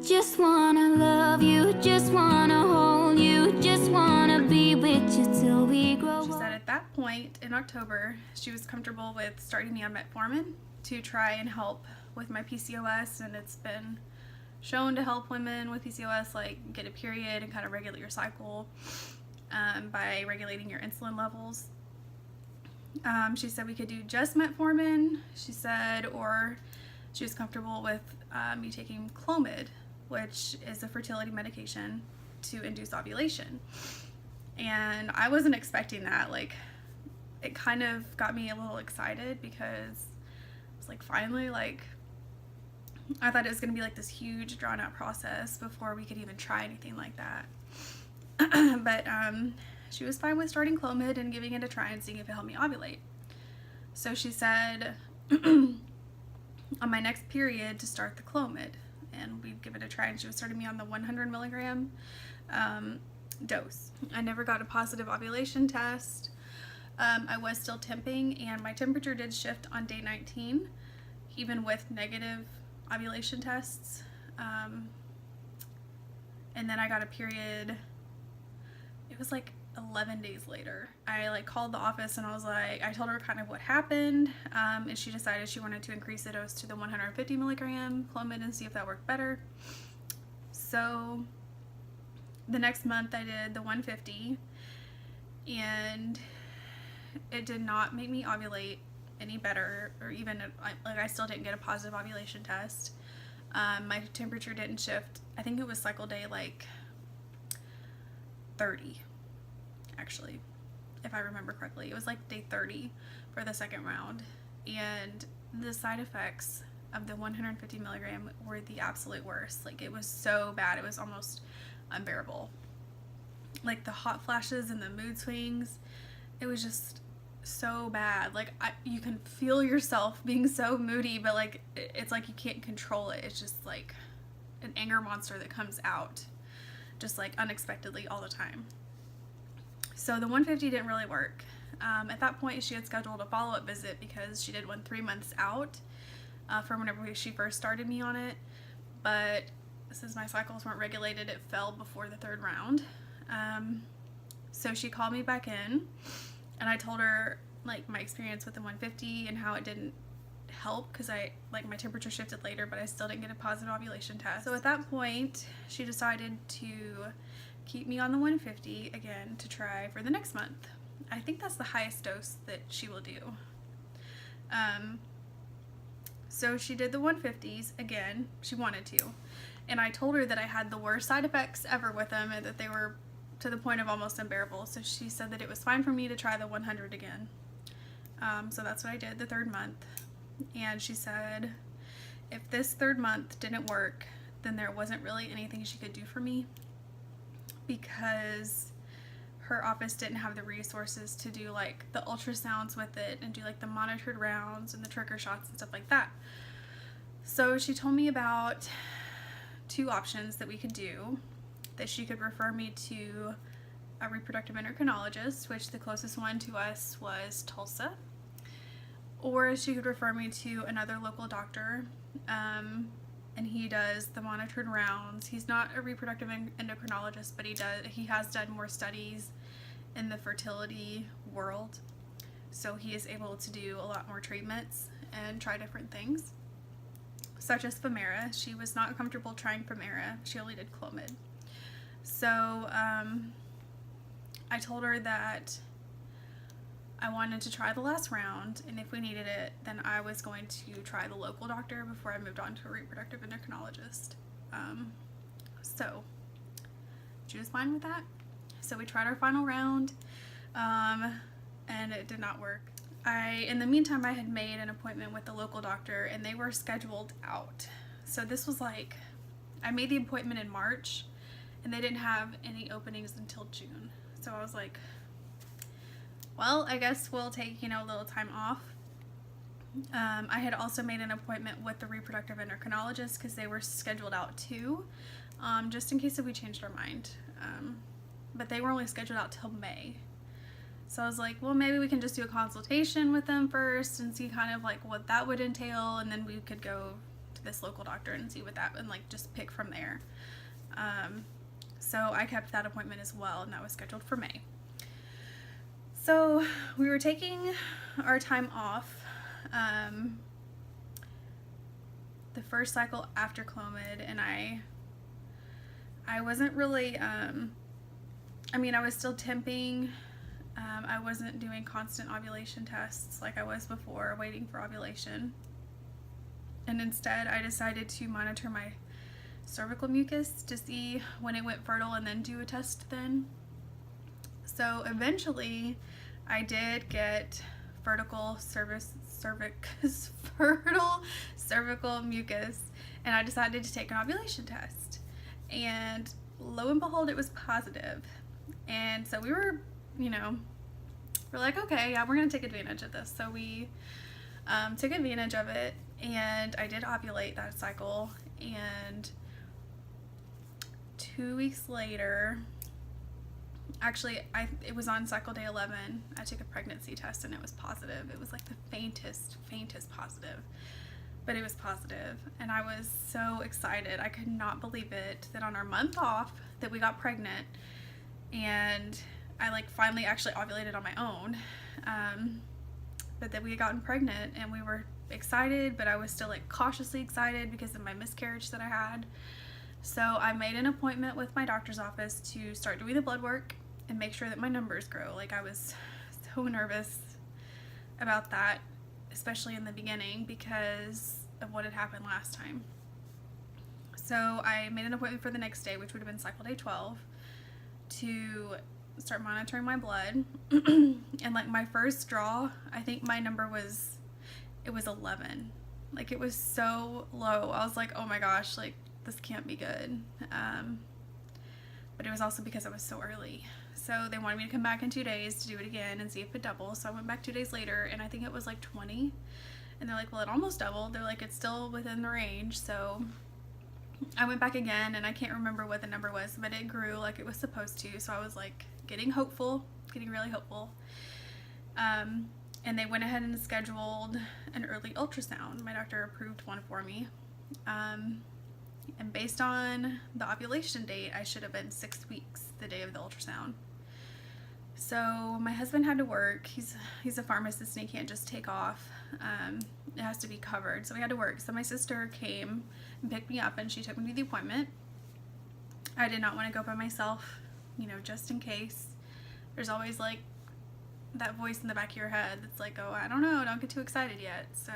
just wanna love you, just wanna hold you, just wanna be with you till we grow up. She said at that point in October, she was comfortable with starting me on metformin to try and help with my PCOS, and it's been shown to help women with PCOS like get a period and kind of regulate your cycle by regulating your insulin levels. She said we could do just metformin, she said, or she was comfortable with me taking Clomid, which is a fertility medication to induce ovulation. And I wasn't expecting that. Like, it kind of got me a little excited because it's like, finally, like, I thought it was going to be like this huge drawn out process before we could even try anything like that. But she was fine with starting Clomid and giving it a try and seeing if it helped me ovulate. So she said on my next period to start the Clomid, and we'd give it a try, and she was starting me on the 100 milligram dose. I never got a positive ovulation test. I was still temping, and my temperature did shift on day 19, even with negative ovulation tests. And then I got a period, it was like 11 days later. I like called the office and I was like, I told her kind of what happened, and she decided she wanted to increase the dose to the 150 milligram Clomid and see if that worked better. So the next month I did the 150, and it did not make me ovulate any better, or even like I still didn't get a positive ovulation test. My temperature didn't shift. I think it was cycle day like 30, actually, if I remember correctly. It was like day 30 for the second round, and the side effects of the 150 milligram were the absolute worst. Like, it was so bad, it was almost unbearable. Like, the hot flashes and the mood swings, it was just so bad. Like, you can feel yourself being so moody, but like it's like you can't control it. It's just like an anger monster that comes out just like unexpectedly all the time. So the 150 didn't really work. At that point she had scheduled a follow-up visit because she did one 3 months out from whenever she first started me on it, but since my cycles weren't regulated, it fell before the third round. So she called me back in, and I told her like my experience with the 150 and how it didn't help because my temperature shifted later, but I still didn't get a positive ovulation test. So at that point she decided to keep me on the 150 again to try for the next month. I think that's the highest dose that she will do. So she did the 150s again. She wanted to, and I told her that I had the worst side effects ever with them and that they were to the point of almost unbearable. So she said that it was fine for me to try the 100 again. So that's what I did the third month. And she said if this third month didn't work, then there wasn't really anything she could do for me because her office didn't have the resources to do like the ultrasounds with it and do like the monitored rounds and the trigger shots and stuff like that. So she told me about 2 options that we could do. That she could refer me to a reproductive endocrinologist, which the closest one to us was Tulsa, or she could refer me to another local doctor, and he does the monitored rounds. He's not a reproductive endocrinologist, but he has done more studies in the fertility world, so he is able to do a lot more treatments and try different things, such as Femara. She was not comfortable trying Femara. She only did Clomid. So I told her that I wanted to try the last round, and if we needed it, then I was going to try the local doctor before I moved on to a reproductive endocrinologist. So she was fine with that. So we tried our final round, and it did not work. In the meantime, I had made an appointment with the local doctor, and they were scheduled out. So this was like, I made the appointment in March, and they didn't have any openings until June. So I was like, well, I guess we'll take, a little time off. I had also made an appointment with the reproductive endocrinologist because they were scheduled out too, just in case if we changed our mind. But they were only scheduled out till May. So I was like, well, maybe we can just do a consultation with them first and see kind of like what that would entail, and then we could go contact this local doctor and see what that, and like just pick from there. So I kept that appointment as well, and that was scheduled for May. So we were taking our time off the first cycle after Clomid, and I wasn't really, I mean, I was still temping. I wasn't doing constant ovulation tests like I was before, waiting for ovulation. And instead, I decided to monitor my cervical mucus to see when it went fertile and then do a test then. So eventually, I did get fertile cervical mucus, and I decided to take an ovulation test. And lo and behold, it was positive. And so we were, you know, we're like, okay, yeah, we're gonna take advantage of this. So we took advantage of it, and I did ovulate that cycle. And 2 weeks later, actually, it was on cycle day 11, I took a pregnancy test, and it was positive. It was like the faintest positive, but it was positive, and I was so excited. I could not believe it that on our month off that we got pregnant, and I like finally actually ovulated on my own, but that we had gotten pregnant, and we were excited, but I was still like cautiously excited because of my miscarriage that I had. So I made an appointment with my doctor's office to start doing the blood work and make sure that my numbers grow. Like, I was so nervous about that, especially in the beginning because of what had happened last time. So I made an appointment for the next day, which would have been cycle day 12, to start monitoring my blood. And like my first draw, I think my number was, it was 11. Like, it was so low. I was like, oh my gosh, like, this can't be good. But it was also because I was so early. So they wanted me to come back in 2 days to do it again and see if it doubles. So I went back 2 days later, and I think it was like 20. And they're like, well, it almost doubled. They're like, it's still within the range. So I went back again, and I can't remember what the number was, but it grew like it was supposed to. So I was like getting hopeful, getting really hopeful. And they went ahead and scheduled an early ultrasound. My doctor approved one for me. And based on the ovulation date, I should have been 6 weeks the day of the ultrasound. So my husband had to work. He's a pharmacist, and he can't just take off. It has to be covered. So he had to work. So my sister came and picked me up, and she took me to the appointment. I did not want to go by myself, you know, just in case. There's always like that voice in the back of your head that's like, oh, I don't know, don't get too excited yet. So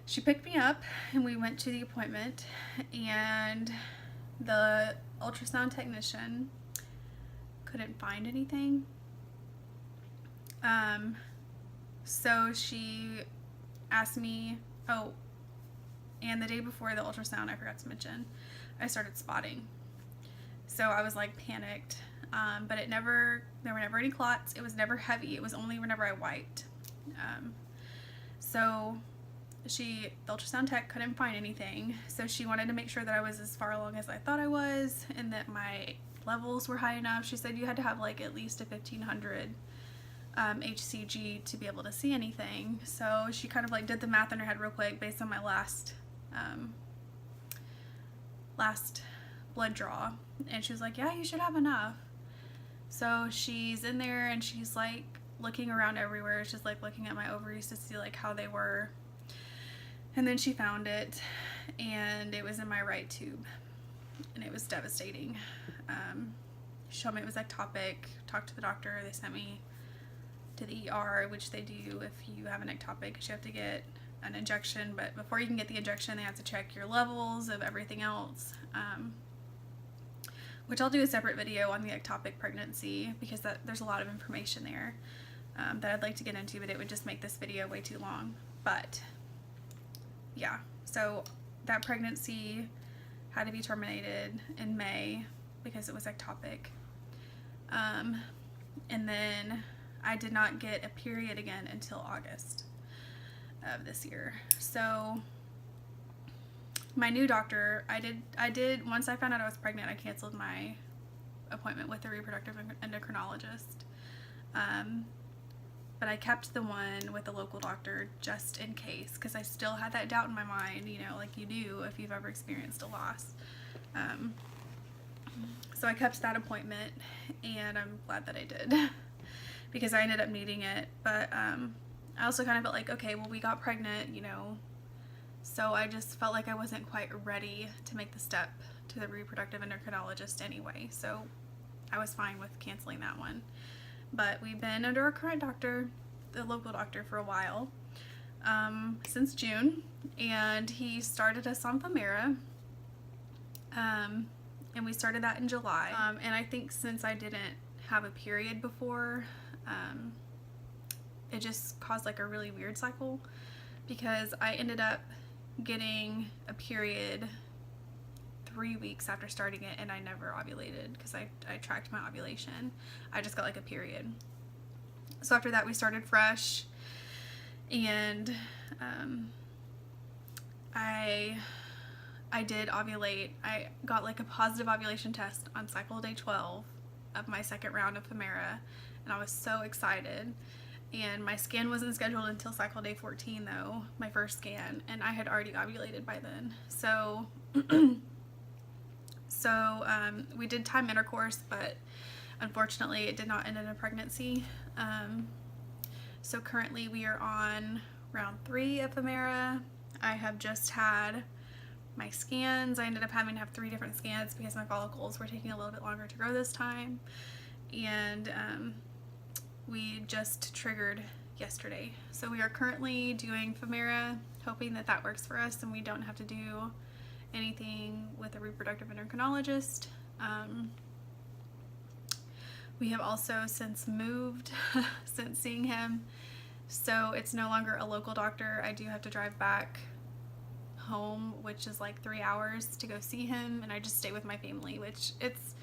she picked me up, and we went to the appointment, and the ultrasound technician couldn't find anything. So she asked me, oh, and the day before the ultrasound, I forgot to mention, I started spotting. So I was like panicked, but there were never any clots. It was never heavy. It was only whenever I wiped. So the ultrasound tech couldn't find anything, so she wanted to make sure that I was as far along as I thought I was, and that my levels were high enough. She said you had to have like at least a 1500 HCG to be able to see anything. So she kind of like did the math in her head real quick based on my last blood draw, and she was like, yeah, you should have enough. So she's in there, and she's like looking around everywhere. She's like looking at my ovaries to see like how they were. And then she found it, and it was in my right tube, and it was devastating. She told me it was ectopic. Talked to the doctor. They sent me to the ER, which they do if you have an ectopic, because you have to get an injection. But before you can get the injection, they have to check your levels of everything else, which I'll do a separate video on the ectopic pregnancy, because there's a lot of information there that I'd like to get into, but it would just make this video way too long. But yeah, so that pregnancy had to be terminated in May because it was ectopic. And then I did not get a period again until August of this year. So my new doctor, I did once I found out I was pregnant, I canceled my appointment with a reproductive endocrinologist. but I kept the one with the local doctor just in case, because I still had that doubt in my mind, you know, like you do if you've ever experienced a loss. So I kept that appointment, and I'm glad that I did because I ended up needing it. But I also kind of felt like, okay, well, we got pregnant, you know, so I just felt like I wasn't quite ready to make the step to the reproductive endocrinologist anyway, so I was fine with canceling that one. But we've been under our current doctor, the local doctor, for a while, since June, and he started us on Femara, and we started that in July. And I think since I didn't have a period before, it just caused like a really weird cycle, because I ended up getting a period 3 weeks after starting it, and I never ovulated because I tracked my ovulation. I just got like a period. So after that we started fresh, and I did ovulate. I got like a positive ovulation test on cycle day 12 of my second round of Femara, and I was so excited. And my scan wasn't scheduled until cycle day 14 though, my first scan, and I had already ovulated by then. So we did time intercourse, but unfortunately it did not end in a pregnancy. So currently we are on round 3 of Femara. I have just had my scans. I ended up having to have 3 different scans because my follicles were taking a little bit longer to grow this time. And we just triggered yesterday. So we are currently doing Femara, hoping that that works for us and we don't have to do anything with a reproductive endocrinologist. We have also since moved since seeing him, so it's no longer a local doctor. I do have to drive back home, which is like 3 hours to go see him, and I just stay with my family, which it's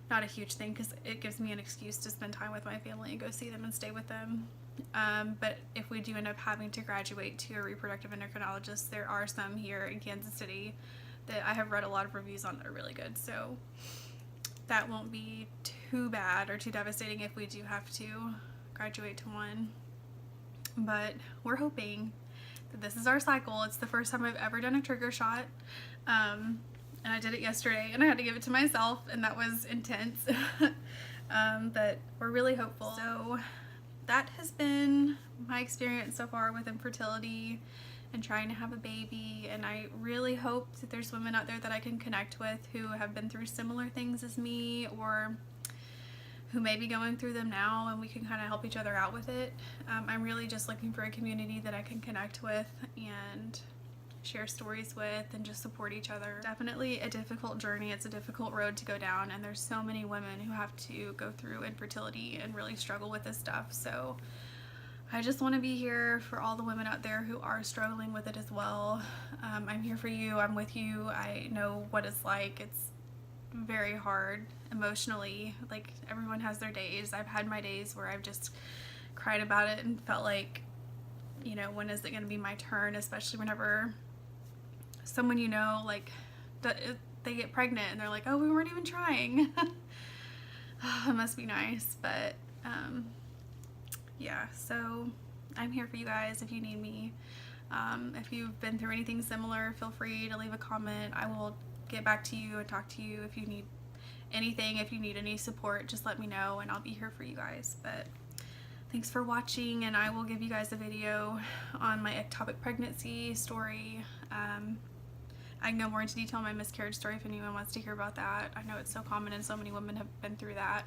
not a huge thing because it gives me an excuse to spend time with my family and go see them and stay with them. But if we do end up having to graduate to a reproductive endocrinologist, there are some here in Kansas City that I have read a lot of reviews on that are really good, so that won't be too bad or too devastating if we do have to graduate to one. But we're hoping that this is our cycle. It's the first time I've ever done a trigger shot, and I did it yesterday, and I had to give it to myself, and that was intense. But we're really hopeful. So that has been my experience so far with infertility and trying to have a baby, and I really hope that there's women out there that I can connect with who have been through similar things as me, or who may be going through them now, and we can kind of help each other out with it. I'm really just looking for a community that I can connect with and share stories with and just support each other. Definitely a difficult journey. It's a difficult road to go down, and there's so many women who have to go through infertility and really struggle with this stuff. So I just want to be here for all the women out there who are struggling with it as well. I'm here for you. I'm with you. I know what it's like. It's very hard emotionally. Like, everyone has their days. I've had my days where I've just cried about it and felt like, you know, when is it going to be my turn, especially whenever someone you know, like, they get pregnant and they're like, oh, we weren't even trying. It must be nice. But yeah, so I'm here for you guys if you need me. If you've been through anything similar, feel free to leave a comment. I will get back to you and talk to you if you need anything. If you need any support, just let me know and I'll be here for you guys. But thanks for watching, and I will give you guys a video on my ectopic pregnancy story. I can go more into detail on my miscarriage story if anyone wants to hear about that. I know it's so common and so many women have been through that.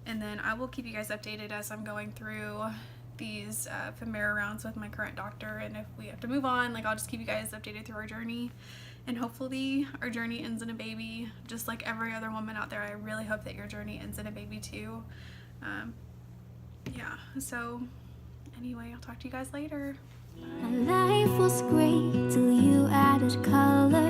And then I will keep you guys updated as I'm going through these Femara rounds with my current doctor, and if we have to move on, like, I'll just keep you guys updated through our journey, and hopefully our journey ends in a baby, just like every other woman out there. I really hope that your journey ends in a baby too. Yeah, so anyway, I'll talk to you guys later. Bye. My life was great till you added color.